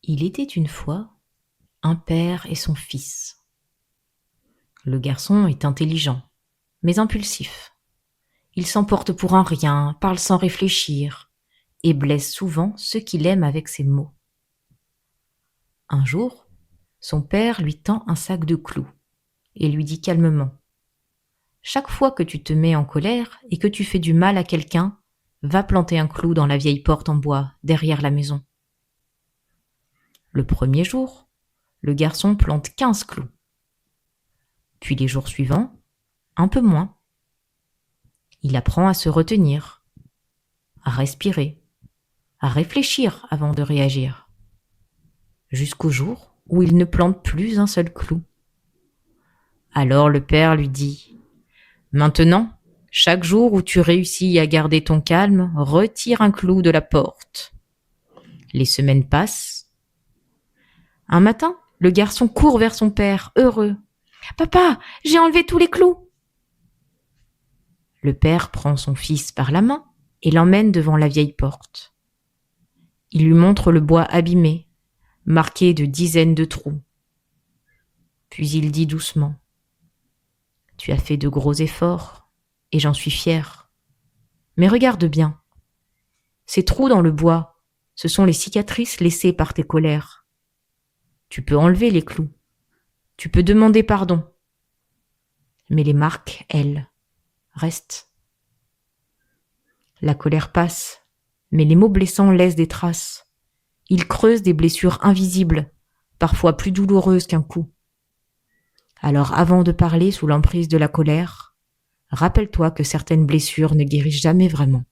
Il était une fois un père et son fils. Le garçon est intelligent, mais impulsif. Il s'emporte pour un rien, parle sans réfléchir, et blesse souvent ceux qu'il aime avec ses mots. Un jour, son père lui tend un sac de clous et lui dit calmement : « Chaque fois que tu te mets en colère et que tu fais du mal à quelqu'un, va planter un clou dans la vieille porte en bois derrière la maison. » Le premier jour, le garçon plante 15 clous. Puis les jours suivants, un peu moins. Il apprend à se retenir, à respirer, à réfléchir avant de réagir, jusqu'au jour où il ne plante plus un seul clou. Alors le père lui dit : « Maintenant, chaque jour où tu réussis à garder ton calme, retire un clou de la porte. » Les semaines passent. Un matin, le garçon court vers son père, heureux. « Papa, j'ai enlevé tous les clous !» Le père prend son fils par la main et l'emmène devant la vieille porte. Il lui montre le bois abîmé, marqué de dizaines de trous. Puis il dit doucement : « Tu as fait de gros efforts, et j'en suis fier. Mais regarde bien, ces trous dans le bois, ce sont les cicatrices laissées par tes colères. Tu peux enlever les clous, tu peux demander pardon. Mais les marques, elles, restent. La colère passe, mais les mots blessants laissent des traces. Ils creusent des blessures invisibles, parfois plus douloureuses qu'un coup. Alors avant de parler sous l'emprise de la colère, rappelle-toi que certaines blessures ne guérissent jamais vraiment.